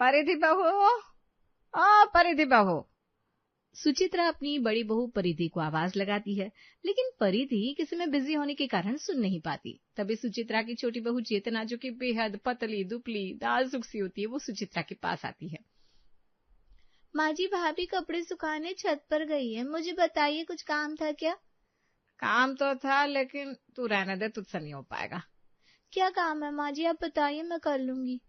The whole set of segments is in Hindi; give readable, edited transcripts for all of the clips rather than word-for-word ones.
परिधि बहू, ओ परिधि बहू। सुचित्रा अपनी बड़ी बहू परिधि को आवाज लगाती है, लेकिन परिधि किसी में बिजी होने के कारण सुन नहीं पाती। तभी सुचित्रा की छोटी बहू चेतना, जो कि बेहद पतली दुबली नाजुक सी होती है, वो सुचित्रा के पास आती है। माँ जी, भाभी कपड़े सुखाने छत पर गई है, मुझे बताइए कुछ काम था क्या? काम तो था, लेकिन तू रहने दे, तुझसे नहीं हो पाएगा। क्या काम है माँ जी, आप बताइए, मैं कर लूंगी।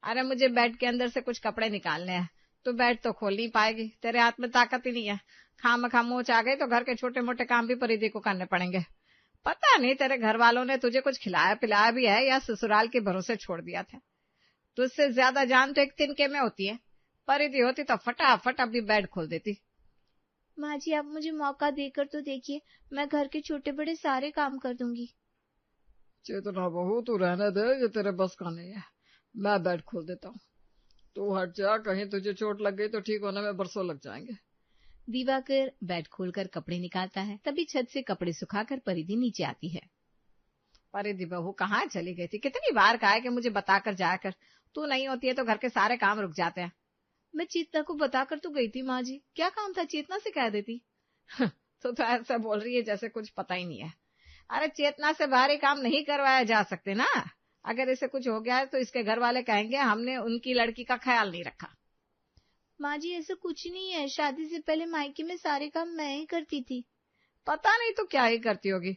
अरे मुझे बेड के अंदर से कुछ कपड़े निकालने हैं। तू बेड तो खोल नहीं पाएगी, तेरे हाथ में ताकत ही नहीं है। खामखा मोच आ गई तो घर के छोटे मोटे काम भी परिधि को करने पड़ेंगे। पता नहीं तेरे घर वालों ने तुझे कुछ खिलाया पिलाया भी है या ससुराल के भरोसे छोड़ दिया था। तुझसे ज्यादा जान तो एक तिनके में होती है। परिधि होती तो फटाफट अभी बेड खोल देती। माँ जी, आप मुझे मौका देकर तो देखिए, मैं घर के छोटे बड़े सारे काम कर दूंगी। चेतना बहू, तू रहने दे, ये तेरे बस का नहीं है। मैं बेड खोल देता हूँ, तू हट जा, कहीं तुझे चोट लग गई तो ठीक होने में बरसों लग जाएंगे। दिवाकर बेड खोलकर कपड़े निकालता है। तभी छत से कपड़े सुखाकर परिधि नीचे आती है। परिधि बहू कहाँ चली गई थी? कितनी बार कहा है कि मुझे बताकर जाया कर। तू नहीं होती है तो घर के सारे काम रुक जाते हैं। मैं चेतना को बताकर तो गई थी माँ जी, क्या काम था, चेतना से कह देती। तो ऐसा बोल रही है जैसे कुछ पता ही नहीं है। अरे चेतना से भारी काम नहीं करवाया जा सकते ना। अगर इसे कुछ हो गया है तो इसके घर वाले कहेंगे हमने उनकी लड़की का ख्याल नहीं रखा। माँ जी, ऐसा कुछ नहीं है, शादी से पहले मायके में सारे काम मैं ही करती थी। पता नहीं तो क्या ही करती होगी।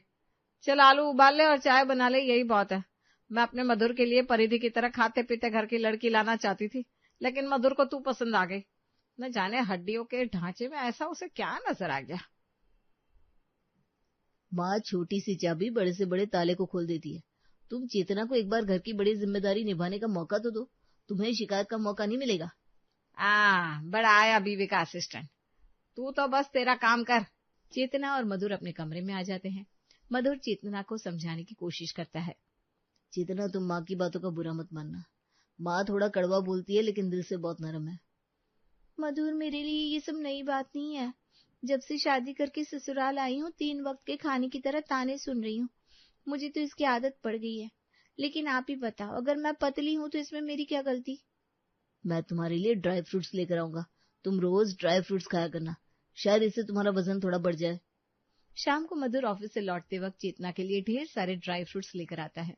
चल आलू उबाल ले और चाय बना ले, यही बहुत है। मैं अपने मधुर के लिए परिधि की तरह खाते पीते घर की लड़की लाना चाहती थी, लेकिन मधुर को तू पसंद आ गई। न जाने हड्डियों के ढांचे में ऐसा उसे क्या नजर आ गया। माँ छोटी सी चाबी बड़े से बड़े ताले को खोल देती है। तुम चेतना को एक बार घर की बड़ी जिम्मेदारी निभाने का मौका तो दो, तुम्हें शिकायत का मौका नहीं मिलेगा। बड़ा आया बीवी का असिस्टेंट। तू तो बस तेरा काम कर। चेतना और मधुर अपने कमरे में आ जाते हैं। मधुर चेतना को समझाने की कोशिश करता है। चेतना, तुम माँ की बातों का बुरा मत मानना। माँ थोड़ा कड़वा बोलती है, लेकिन दिल से बहुत नरम है। मधुर, मेरे लिए ये सब नई बात नहीं है। जब से शादी करके ससुराल आई हूँ, 3 वक्त के खाने की तरह ताने सुन रही हूँ। मुझे तो इसकी आदत पड़ गई है। लेकिन आप ही बताओ, अगर मैं पतली हूँ तो इसमें मेरी क्या गलती? मैं तुम्हारे लिए ड्राई फ्रूट्स लेकर आऊंगा, तुम रोज ड्राई फ्रूट्स खाया करना, शायद इससे तुम्हारा वजन थोड़ा बढ़ जाए। शाम को मधुर ऑफिस से लौटते वक्त चेतना के लिए ढेर सारे ड्राई फ्रूट्स लेकर आता है।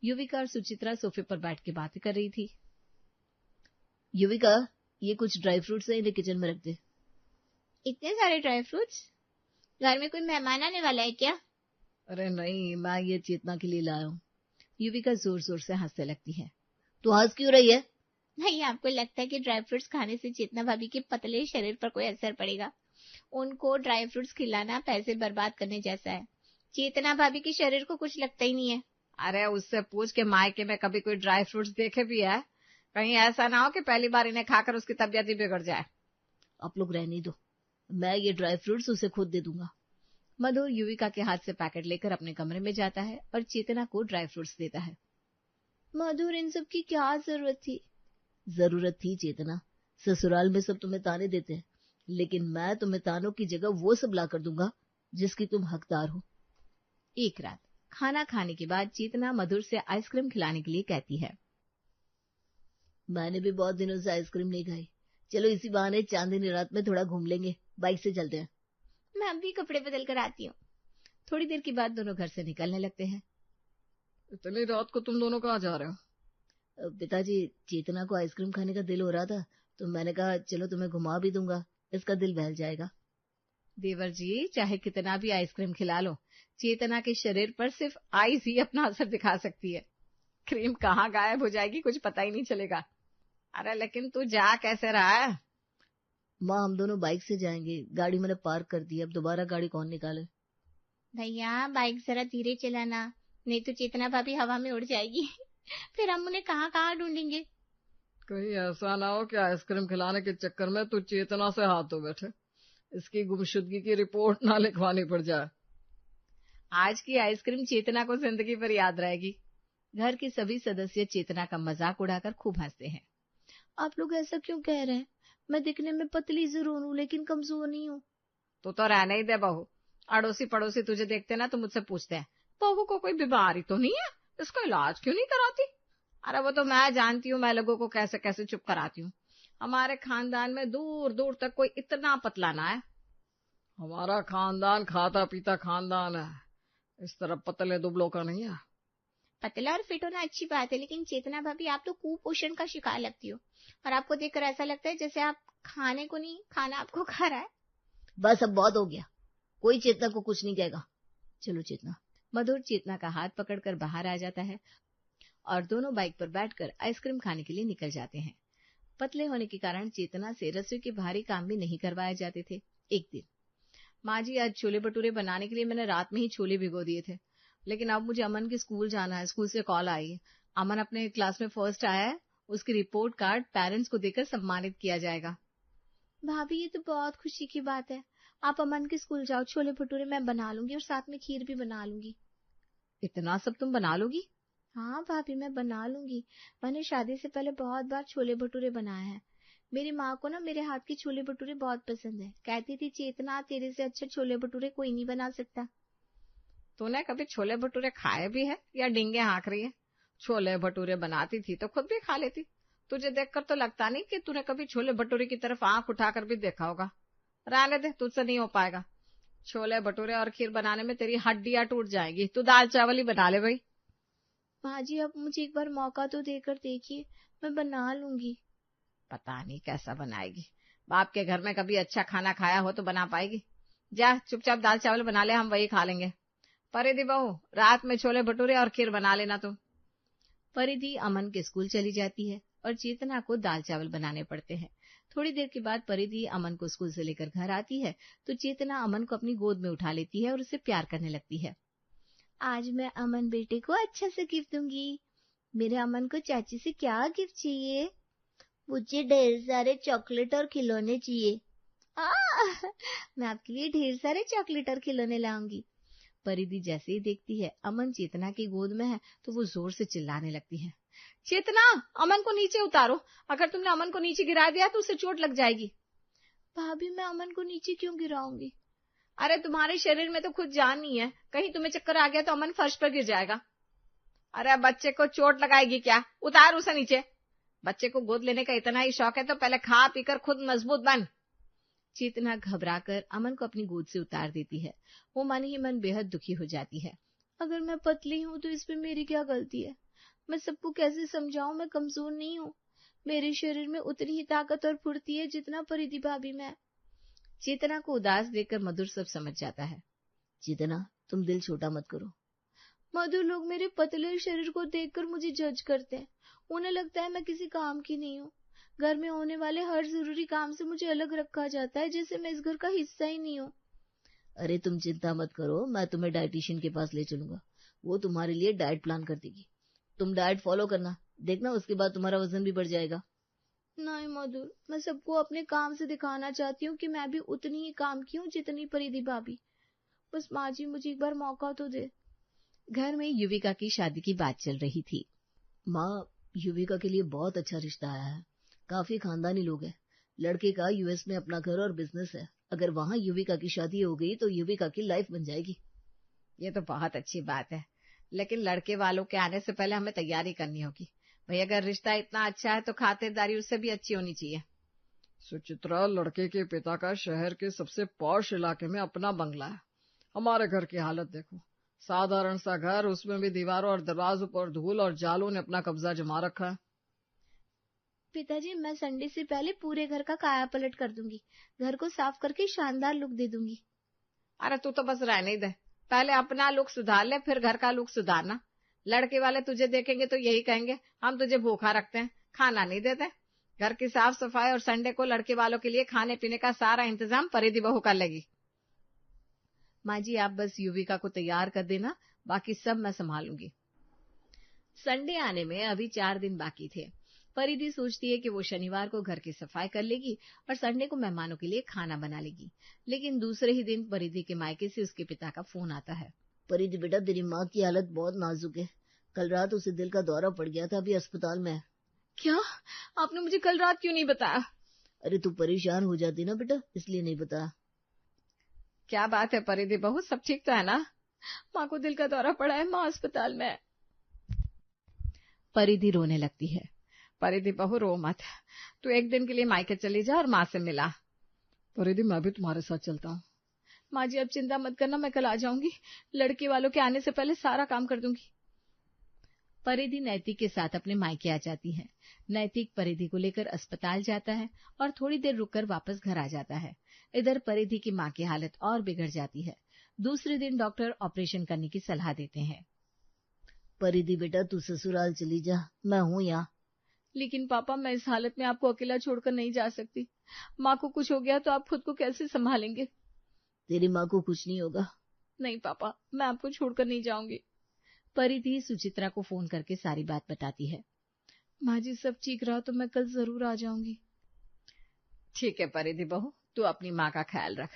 युविका और सुचित्रा सोफे पर बैठ के बातें कर रही थी। युविका, ये कुछ ड्राई फ्रूट्स है, इन्हें किचन में रख दे। इतने सारे ड्राई फ्रूट्स? घर में कोई मेहमान आने वाला है क्या? अरे नहीं, मैं ये चेतना के लिए लाया हूँ। युविका जोर जोर से हंसने लगती है। तो हंस क्यों रही है? नहीं, आपको लगता है कि ड्राई फ्रूट्स खाने से चेतना भाभी के पतले शरीर पर कोई असर पड़ेगा? उनको ड्राई फ्रूट्स खिलाना पैसे बर्बाद करने जैसा है। चेतना भाभी के शरीर को कुछ लगता ही नहीं है। अरे उससे पूछ के मायके में कभी कोई ड्राई फ्रूट्स देखे भी है? कहीं ऐसा ना हो कि पहली बार इन्हें खाकर उसकी तबीयत ही बिगड़ जाए। आप लोग रहने दो, मैं ये ड्राई फ्रूट्स उसे खुद दे दूंगा। मधुर युविका के हाथ से पैकेट लेकर अपने कमरे में जाता है और चेतना को ड्राई फ्रूट्स देता है। मधुर, इन सब की क्या जरूरत थी? जरूरत थी चेतना, ससुराल में सब तुम्हें ताने देते हैं, लेकिन मैं तुम्हें तानों की जगह वो सब ला कर दूंगा जिसकी तुम हकदार हो। एक रात खाना खाने के बाद चेतना मधुर से आइसक्रीम खिलाने के लिए कहती है। मैंने भी बहुत दिनों से आइसक्रीम नहीं खाई, चलो इसी बहाने चांदनी रात में थोड़ा घूम लेंगे, बाइक से चलते हैं। मैं अभी कपड़े बदल कर आती हूँ। थोड़ी देर के बाद दोनों घर से निकलने लगते हैं। इतनी रात को तुम दोनों कहाँ जा रहे हो? पिताजी, चेतना को आइसक्रीम खाने का दिल हो रहा था, तो मैंने कहा चलो तुम्हें घुमा भी दूंगा, इसका दिल बहल जाएगा। देवर जी, चाहे कितना भी आइसक्रीम खिला लो, चेतना के शरीर पर सिर्फ आइस ही अपना असर दिखा सकती है। क्रीम कहाँ गायब हो जाएगी कुछ पता ही नहीं चलेगा। अरे लेकिन तू जा कैसे रहा है? माँ, हम दोनों बाइक से जाएंगे, गाड़ी मैंने पार्क कर दी, अब दोबारा गाड़ी कौन निकाले। भैया, बाइक जरा धीरे चलाना, नहीं तो चेतना भाभी हवा में उड़ जाएगी। फिर हम उन्हें कहाँ कहाँ ढूंढेंगे। कहीं ऐसा ना हो कि आइसक्रीम खिलाने के चक्कर में तू चेतना से हाथ धो बैठे, इसकी गुमशुदगी की रिपोर्ट ना लिखवानी पड़ जाए। आज की आइसक्रीम चेतना को जिंदगी भर याद रहेगी। घर के सभी सदस्य चेतना का मजाक उड़ाकर खूब हंसते हैं। आप लोग ऐसा क्यों कह रहे हैं? मैं दिखने में पतली जरूर हूँ, लेकिन कमजोर नहीं हूँ। तो रहने ही दे बहू। अड़ोसी पड़ोसी तुझे देखते ना तो मुझसे पूछते हैं, बहू को कोई बीमारी तो नहीं है, इसका इलाज क्यों नहीं कराती? अरे वो तो मैं जानती हूँ, मैं लोगों को कैसे कैसे चुप कराती हूँ। हमारे खानदान में दूर दूर तक कोई इतना पतला ना है। हमारा खानदान खाता पीता खानदान है, इस तरह पतले दुबलों का नहीं है। पतला और फिट होना अच्छी बात है, लेकिन चेतना भाभी आप तो कुपोषण का शिकार लगती हो, और आपको देखकर ऐसा लगता है जैसे आप खाने को नहीं, खाना आपको खा रहा है। बस अब बहुत हो गया, कोई चेतना को कुछ नहीं कहेगा। चलो चेतना। मधुर चेतना का हाथ पकड़कर बाहर आ जाता है और दोनों बाइक पर बैठकर आइसक्रीम खाने के लिए निकल जाते हैं। पतले होने के कारण चेतना से रसोई के भारी काम भी नहीं करवाए जाते थे। एक दिन, माँ जी आज छोले भटूरे बनाने के लिए मैंने रात में ही छोले भिगो दिए थे, लेकिन अब मुझे अमन के स्कूल जाना है। स्कूल से कॉल आई है, अमन अपने क्लास में फर्स्ट आया है, उसकी रिपोर्ट कार्ड पेरेंट्स को देकर सम्मानित किया जाएगा। भाभी ये तो बहुत खुशी की बात है। आप अमन के स्कूल जाओ, छोले भटूरे मैं बना लूंगी और साथ में खीर भी बना लूंगी। इतना सब तुम बना लोगी? हाँ भाभी मैं बना लूंगी, मैंने शादी से पहले बहुत बार छोले भटूरे बनाए हैं। मेरी माँ को ना मेरे हाथ के छोले भटूरे बहुत पसंद है, कहती थी चेतना तेरे से अच्छा छोले भटूरे कोई नहीं बना सकता। तूने कभी छोले भटूरे खाए भी है या डींगे हाँक रही है? छोले भटूरे बनाती थी तो खुद भी खा लेती। तुझे देखकर तो लगता नहीं कि तूने कभी छोले भटूरे की तरफ आंख उठाकर भी देखा होगा। रहने दे, तुझसे नहीं हो पाएगा। छोले भटूरे और खीर बनाने में तेरी हड्डियां टूट जाएंगी। तू दाल चावल ही बना ले भाई। माँ जी अब मुझे एक बार मौका तो देकर देखिए, मैं बना लूंगी। पता नहीं कैसा बनाएगी। बाप के घर में कभी अच्छा खाना खाया हो तो बना पाएगी? जा चुपचाप दाल चावल बना ले, हम वही खा लेंगे। परिधि बहू, रात में छोले भटूरे और खीर बना लेना तुम। परिधि अमन के स्कूल चली जाती है और चेतना को दाल चावल बनाने पड़ते हैं। थोड़ी देर के बाद परिधि अमन को स्कूल से लेकर घर आती है तो चेतना अमन को अपनी गोद में उठा लेती है और उसे प्यार करने लगती है। आज मैं अमन बेटे को अच्छा सा गिफ्ट दूंगी। मेरे अमन को चाची से क्या गिफ्ट चाहिए? मुझे ढेर सारे चॉकलेट और खिलौने चाहिए। मैं आपके लिए ढेर सारे चॉकलेट और खिलौने लाऊंगी। परिधि जैसे ही देखती है अमन चेतना की गोद में है तो वो जोर से चिल्लाने लगती है, चेतना, अमन को नीचे उतारो। अगर तुमने अमन को नीचे गिरा दिया तो उसे चोट लग जाएगी। भाभी मैं अमन को नीचे क्यों गिराऊंगी? अरे तुम्हारे शरीर में तो खुद जान नहीं है, कहीं तुम्हें चक्कर आ गया तो अमन फर्श पर गिर जाएगा। अरे बच्चे को चोट लगाएगी क्या? उतार उसे नीचे। बच्चे को गोद लेने का इतना ही शौक है तो पहले खा पीकर खुद मजबूत बन। चेतना घबराकर अमन को अपनी गोद से उतार देती है। वो मन ही मन बेहद दुखी हो जाती है। अगर मैं पतली हूँ तो इसमें मेरी क्या गलती है? मैं सबको कैसे समझाऊं मैं कमजोर नहीं हूँ। मेरे शरीर में उतनी ही ताकत और फुर्ती है जितना परिधि भाभी में। चेतना को उदास देखकर मधुर सब समझ जाता है। चेतना, तुम दिल छोटा मत करो। मधुर लोग मेरे पतले शरीर को देखकर मुझे जज करते हैं। उन्हें लगता है मैं किसी काम की नहीं हूँ। घर में होने वाले हर जरूरी काम से मुझे अलग रखा जाता है, जैसे मैं इस घर का हिस्सा ही नहीं हूँ। अरे तुम चिंता मत करो, मैं तुम्हें डाइटिशियन के पास ले चलूंगा। वो तुम्हारे लिए डाइट प्लान कर देगी। तुम डाइट फॉलो करना, देखना उसके बाद तुम्हारा वजन भी बढ़ जाएगा। नहीं मधुर, मैं सबको अपने काम से दिखाना चाहती हूँ कि मैं भी उतनी ही काम की हूँ जितनी परिधि भाभी। बस माँ जी मुझे एक बार मौका तो दे। घर में युविका की शादी की बात चल रही थी। माँ, युविका के लिए बहुत अच्छा रिश्ता आया है। काफी खानदानी लोग हैं। लड़के का यूएस में अपना घर और बिजनेस है। अगर वहाँ युविका की शादी हो गई तो युविका की लाइफ बन जाएगी। ये तो बहुत अच्छी बात है, लेकिन लड़के वालों के आने से पहले हमें तैयारी करनी होगी। भाई अगर रिश्ता इतना अच्छा है तो खातिरदारी उससे भी अच्छी होनी चाहिए। सुचित्रा, लड़के के पिता का शहर के सबसे पॉश इलाके में अपना बंगला है। हमारे घर की हालत देखो, साधारण सा घर, उसमें भी दीवारों और दरवाजों पर धूल और जालों ने अपना कब्जा जमा रखा है। पिताजी मैं संडे से पहले पूरे घर का काया पलट कर दूंगी। घर को साफ करके शानदार लुक दे दूंगी। अरे तू तो बस रहने ही दे, पहले अपना लुक सुधार ले, फिर घर का लुक सुधारना। लड़के वाले तुझे देखेंगे तो यही कहेंगे हम तुझे भूखा रखते हैं, खाना नहीं देते। घर की साफ सफाई और संडे को लड़के वालों के लिए खाने पीने का सारा इंतजाम परिधि बहू कर लेगी। माँ जी आप बस युविका को तैयार कर देना, बाकी सब मैं संभालूंगी। संडे आने में अभी 4 दिन बाकी थे। परिधि सोचती है कि वो शनिवार को घर की सफाई कर लेगी और संडे को मेहमानों के लिए खाना बना लेगी। लेकिन दूसरे ही दिन परिधि के मायके से उसके पिता का फोन आता है। परिधि बेटा, तेरी माँ की हालत बहुत नाजुक है। कल रात उसे दिल का दौरा पड़ गया था, अभी अस्पताल में है। क्या? आपने मुझे कल रात क्यों नहीं बताया? अरे तू परेशान हो जाती ना बेटा, इसलिए नहीं बताया। क्या बात है परिधि बहू, सब ठीक तो है ना? माँ को दिल का दौरा पड़ा है, माँ अस्पताल में है। परिधि रोने लगती है। परिधि बहू रो मत, तू एक दिन के लिए मायके चली जा और माँ से मिला। परिधि मैं भी तुम्हारे साथ चलता हूँ। माँ जी अब चिंता मत करना, मैं कल आ जाऊंगी, लड़के वालों के आने से पहले सारा काम कर दूंगी। परिधि नैतिक के साथ अपने मायके आ जाती है। नैतिक परिधि को लेकर अस्पताल जाता है और थोड़ी देर रुककर वापस घर आ जाता है। इधर परिधि की माँ की हालत और बिगड़ जाती है। दूसरे दिन डॉक्टर ऑपरेशन करने की सलाह देते हैं। परिधि बेटा तू ससुराल चली जा, मैं हूँ यहाँ। लेकिन पापा मैं इस हालत में आपको अकेला छोड़कर नहीं जा सकती। माँ को कुछ हो गया तो आप खुद को कैसे संभालेंगे? तेरी माँ को कुछ नहीं होगा। नहीं पापा, मैं आपको छोड़कर नहीं जाऊंगी। परिधि सुचित्रा को फोन करके सारी बात बताती है। माँ जी सब ठीक रहा तो मैं कल जरूर आ जाऊंगी। ठीक है परिधि बहू, तू अपनी माँ का ख्याल रख।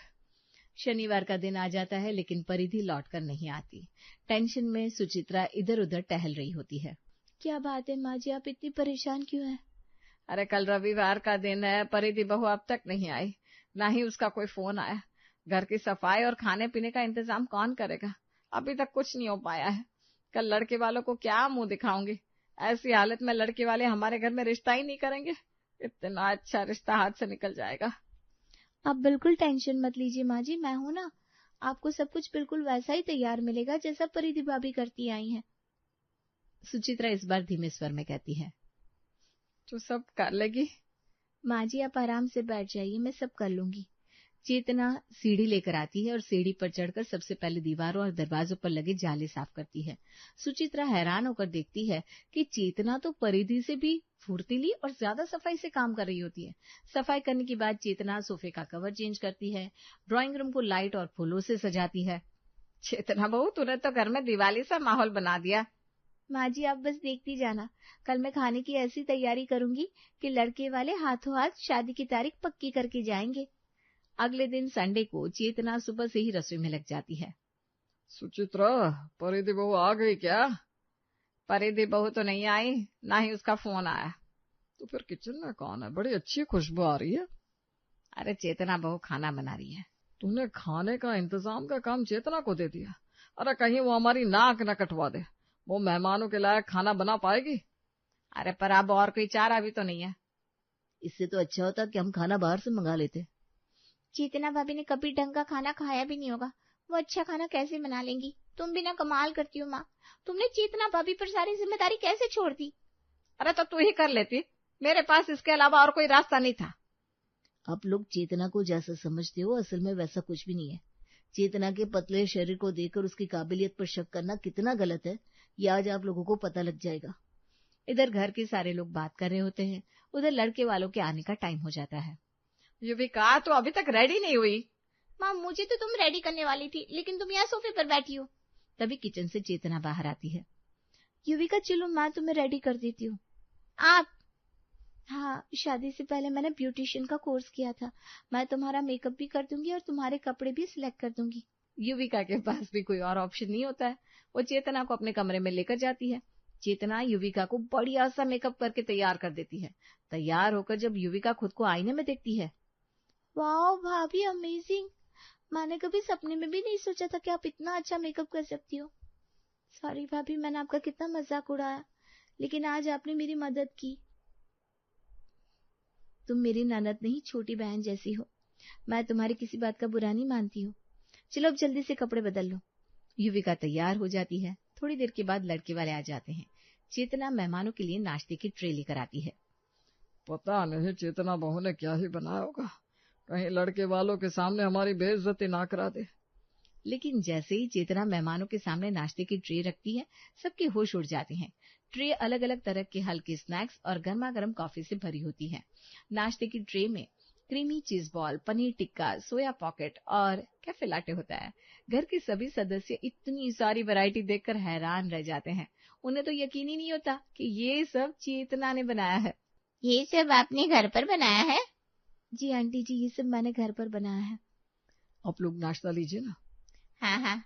शनिवार का दिन आ जाता है लेकिन परिधि लौटकर नहीं आती। टेंशन में सुचित्रा इधर उधर टहल रही होती है। क्या बात है माँ जी, आप इतनी परेशान क्यों हैं? अरे कल रविवार का दिन है, परिधि बहू अब तक नहीं आई, ना ही उसका कोई फोन आया। घर की सफाई और खाने पीने का इंतजाम कौन करेगा? अभी तक कुछ नहीं हो पाया है। कल लड़के वालों को क्या मुंह दिखाऊंगी? ऐसी हालत में लड़के वाले हमारे घर में रिश्ता ही नहीं करेंगे। इतना अच्छा रिश्ता हाथ से निकल जाएगा। आप बिल्कुल टेंशन मत लीजिए माँ जी, मैं हूं ना। आपको सब कुछ बिल्कुल वैसा ही तैयार मिलेगा जैसा परिधि भाभी करती आई हैं। सुचित्रा इस बार धीमे स्वर में कहती है। तू सब कर लेगी? माँ जी आप आराम से बैठ जाइए, मैं सब कर लूंगी। चेतना सीढ़ी लेकर आती है और सीढ़ी पर चढ़कर सबसे पहले दीवारों और दरवाजों पर लगे जाले साफ करती है। सुचित्रा हैरान होकर देखती है कि चेतना तो परिधि से भी फुर्तीली और ज्यादा सफाई से काम कर रही होती है। सफाई करने के बाद चेतना सोफे का कवर चेंज करती है, ड्राइंग रूम को लाइट और फूलों से सजाती है। चेतना बहू तूने तो घर में दिवाली सा माहौल बना दिया। माँ जी आप बस देखती जाना, कल मैं खाने की ऐसी तैयारी करूंगी कि लड़के वाले हाथों हाथ शादी की तारीख पक्की करके जाएंगे। अगले दिन संडे को चेतना सुबह से ही रसोई में लग जाती है। सुचित्रा परिधि बहू आ गई क्या? परिधि बहू तो नहीं आई, ना ही उसका फोन आया। तो फिर किचन में कौन है? बड़ी अच्छी खुशबू आ रही है। अरे चेतना बहू खाना बना रही है। तूने खाने का इंतजाम का काम चेतना को दे दिया। अरे कहीं वो हमारी नाक न कटवा दे। वो मेहमानों के लायक खाना बना पाएगी? अरे पर अब और कोई चारा भी तो नहीं है। इससे तो अच्छा होता कि हम खाना बाहर से मंगा लेते। चेतना भाभी ने कभी ढंग का खाना खाया भी नहीं होगा, वो अच्छा खाना कैसे बना लेंगी? तुम भी ना कमाल करती हो माँ, तुमने चेतना भाभी पर सारी जिम्मेदारी कैसे छोड़ दी? अरे तो तू ही कर लेती, मेरे पास इसके अलावा और कोई रास्ता नहीं था। आप लोग चेतना को जैसा समझते हो असल में वैसा कुछ भी नहीं है। चेतना के पतले शरीर को देखकर उसकी काबिलियत पर शक करना कितना गलत है, ये आज आप लोगों को पता लग जाएगा। इधर घर के सारे लोग बात कर रहे होते हैं, उधर लड़के वालों के आने का टाइम हो जाता है। युविका तो अभी तक रेडी नहीं हुई। माँ मुझे तो तुम रेडी करने वाली थी, लेकिन तुम यहाँ सोफे पर बैठी हो। तभी किचन से चेतना बाहर आती है। युविका चलो मैं तुम्हें रेडी कर देती हूँ। आप? हाँ, शादी से पहले मैंने ब्यूटिशियन का कोर्स किया था, मैं तुम्हारा मेकअप भी कर दूंगी और तुम्हारे कपड़े भी सिलेक्ट कर दूंगी। युविका के पास भी कोई और ऑप्शन नहीं होता है, वो चेतना को अपने कमरे में लेकर जाती है। चेतना युविका को बढ़िया सा मेकअप करके तैयार कर देती है। तैयार होकर जब युविका खुद को आईने में देखती है, वाह भाभी अमेजिंग, मैंने कभी सपने में भी नहीं सोचा था कि आप इतना अच्छा मेकअप कर सकती हो। सॉरी भाभी, मैंने आपका कितना मजाक उड़ाया, लेकिन आज आपने मेरी मदद की। तुम मेरी ननद नहीं, छोटी बहन जैसी हो, मैं तुम्हारी किसी बात का बुरा नहीं मानती हूँ। चलो अब जल्दी से कपड़े बदल लो। युविका तैयार हो जाती है। थोड़ी देर के बाद लड़के वाले आ जाते हैं। चेतना मेहमानों के लिए नाश्ते की ट्रे लेकर आती है। पता नहीं चेतना बहू ने क्या ही बनाया होगा, कहीं लड़के वालों के सामने हमारी बेइज्जती ना करा दे। लेकिन जैसे ही चेतना मेहमानों के सामने नाश्ते की ट्रे रखती है, सबके होश उड़ जाते हैं। ट्रे अलग अलग तरह के हल्के स्नैक्स और गर्मा गर्म कॉफी से भरी होती है। नाश्ते की ट्रे में creamy cheese ball, paneer tikka, soya pocket और कैफे लाटे होता है। घर के सभी सदस्य इतनी सारी वैरायटी देखकर हैरान रह जाते हैं। उन्हें तो यकीन ही नहीं होता कि ये सब चेतना ने बनाया है। ये सब आपने घर पर बनाया है? जी आंटी जी, ये सब मैंने घर पर बनाया है। आप लोग नाश्ता लीजिए ना। हाँ हाँ,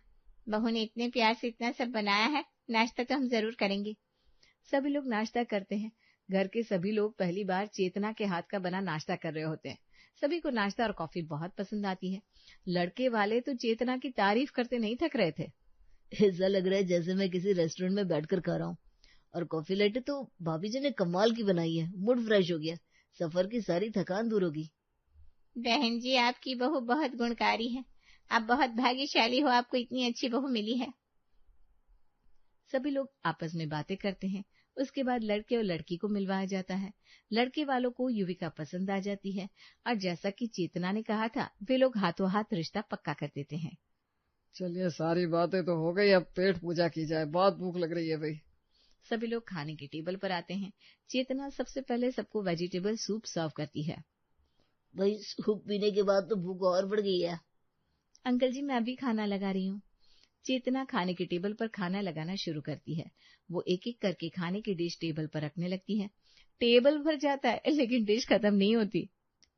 बहू ने इतने प्यार से इतना सब बनाया है, नाश्ता तो हम जरूर करेंगे। सभी लोग नाश्ता करते हैं। घर के सभी लोग पहली बार चेतना के हाथ का बना नाश्ता कर रहे होते हैं। सभी को नाश्ता और कॉफी बहुत पसंद आती है। लड़के वाले तो चेतना की तारीफ करते नहीं थक रहे थे। ऐसा लग रहा है जैसे मैं किसी रेस्टोरेंट में बैठकर खा रहा हूँ। और कॉफी लेटे तो भाभी जी ने कमाल की बनाई है, मूड फ्रेश हो गया, सफर की सारी थकान दूर होगी। बहन जी, आपकी बहू बहुत गुणकारी है। आप बहुत भाग्यशाली हो, आपको इतनी अच्छी बहू मिली है। सभी लोग आपस में बातें करते हैं। उसके बाद लड़के और लड़की को मिलवाया जाता है। लड़के वालों को युविका पसंद आ जाती है और जैसा कि चेतना ने कहा था, वे लोग हाथों हाथ रिश्ता पक्का कर देते हैं। चलिए सारी बातें तो हो गई, अब पेट पूजा की जाए, बहुत भूख लग रही है भाई। सभी लोग खाने की टेबल पर आते हैं। चेतना सबसे पहले सबको वेजिटेबल सूप सर्व करती है। भाई सूप पीने के बाद तो भूख और बढ़ गई है। अंकल जी, मैं अभी खाना लगा रही हूँ। चेतना खाने की टेबल पर खाना लगाना शुरू करती है। वो एक एक करके खाने की डिश टेबल पर रखने लगती है। टेबल भर जाता है लेकिन डिश खत्म नहीं होती।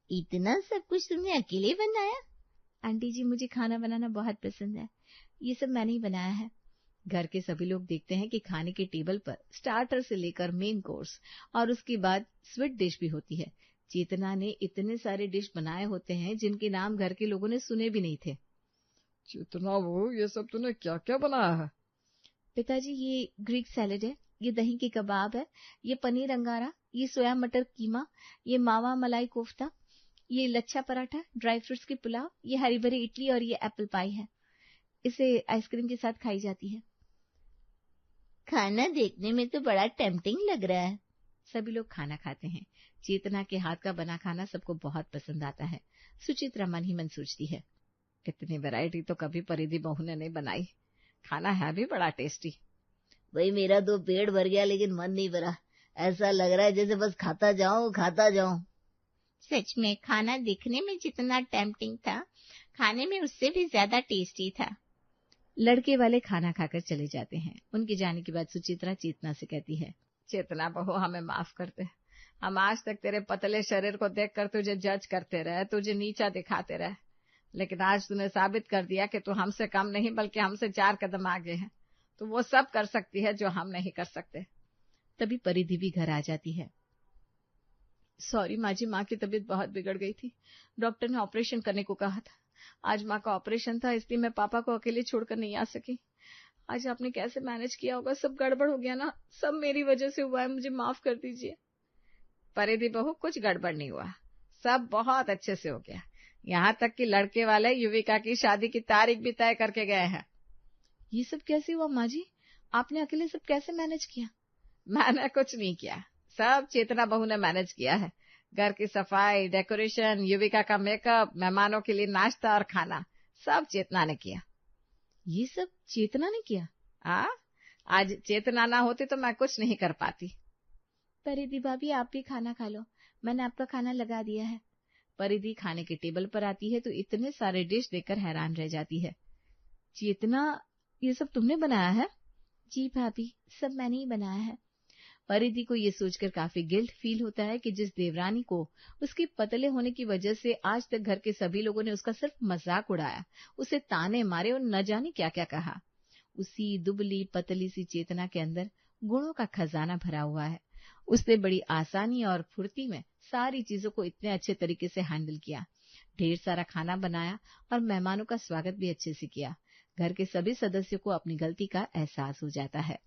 इतना सब कुछ तुमने अकेले बनाया? आंटी जी, मुझे खाना बनाना बहुत पसंद है। ये सब मैंने ही बनाया है। घर के सभी लोग देखते हैं कि खाने के टेबल पर स्टार्टर से लेकर मेन कोर्स और उसके बाद स्वीट डिश भी होती है। चेतना ने इतने सारे डिश बनाए होते हैं जिनके नाम घर के लोगों ने सुने भी नहीं थे। चेतना बहू, ये सब तूने क्या क्या बनाया है? पिताजी, ये ग्रीक सैलेड है, ये दही के कबाब है, ये पनीर अंगारा, ये सोया मटर कीमा, ये मावा मलाई कोफ्ता, ये लच्छा पराठा, ड्राई फ्रूट्स की पुलाव, ये हरी भरी इडली और ये एप्पल पाई है। इसे आइसक्रीम के साथ खाई जाती है। खाना देखने में तो बड़ा टेम्पटिंग लग रहा है। सभी लोग खाना खाते हैं। चेतना के हाथ का बना खाना सबको बहुत पसंद आता है। सुचित्रा मन ही मन सोचती है, इतनी वैरायटी तो कभी परिधि बहू ने नहीं बनाई। खाना है भी बड़ा टेस्टी। भाई मेरा तो पेट भर गया लेकिन मन नहीं भरा, ऐसा लग रहा है जैसे बस खाता जाऊं। सच में खाना दिखने में जितना टेम्पटिंग था, खाने में उससे भी ज्यादा टेस्टी था। लड़के वाले खाना खाकर चले जाते हैं। उनके जाने के बाद सुचित्रा चेतना से कहती है, चेतना बहू, हमें माफ कर दे। हम आज तक तेरे पतले शरीर को देखकर तुझे जज करते रहे, तुझे नीचा दिखाते रहे, लेकिन आज तूने साबित कर दिया कि तू हमसे कम नहीं बल्कि हमसे 4 कदम आगे है। तो वो सब कर सकती है जो हम नहीं कर सकते। तभी परिधि भी घर आ जाती है। सॉरी माँ जी, माँ की तबीयत बहुत बिगड़ गई थी। डॉक्टर ने ऑपरेशन करने को कहा था। आज माँ का ऑपरेशन था, इसलिए मैं पापा को अकेले छोड़कर नहीं आ सकी। आज आपने कैसे मैनेज किया होगा? सब गड़बड़ हो गया ना, सब मेरी वजह से हुआ है, मुझे माफ कर दीजिए। परिधि बहू, कुछ गड़बड़ नहीं हुआ, सब बहुत अच्छे से हो गया। यहाँ तक कि लड़के वाले युविका की शादी की तारीख भी तय करके गए हैं। ये सब कैसे हुआ माँ जी? आपने अकेले सब कैसे मैनेज किया? मैंने कुछ नहीं किया, सब चेतना बहू ने मैनेज किया है। घर की सफाई, डेकोरेशन, युविका का मेकअप, मेहमानों के लिए नाश्ता और खाना, सब चेतना ने किया। ये सब चेतना ने किया? हाँ, आज चेतना ना होती तो मैं कुछ नहीं कर पाती। परिधि भाभी, आप भी खाना खा लो, मैंने आपका खाना लगा दिया है। परिधि खाने के टेबल पर आती है तो इतने सारे डिश देखकर हैरान रह जाती है। चेतना, ये सब तुमने बनाया है? जी भाभी, सब मैंने ही बनाया है। परिधि को ये सोचकर काफी गिल्ट फील होता है कि जिस देवरानी को उसके पतले होने की वजह से आज तक घर के सभी लोगों ने उसका सिर्फ मजाक उड़ाया, उसे ताने मारे और न जाने क्या क्या कहा, उसी दुबली पतली सी चेतना के अंदर गुणों का खजाना भरा हुआ है। उसने बड़ी आसानी और फुर्ती में सारी चीजों को इतने अच्छे तरीके से हैंडल किया, ढेर सारा खाना बनाया और मेहमानों का स्वागत भी अच्छे से किया। घर के सभी सदस्यों को अपनी गलती का एहसास हो जाता है।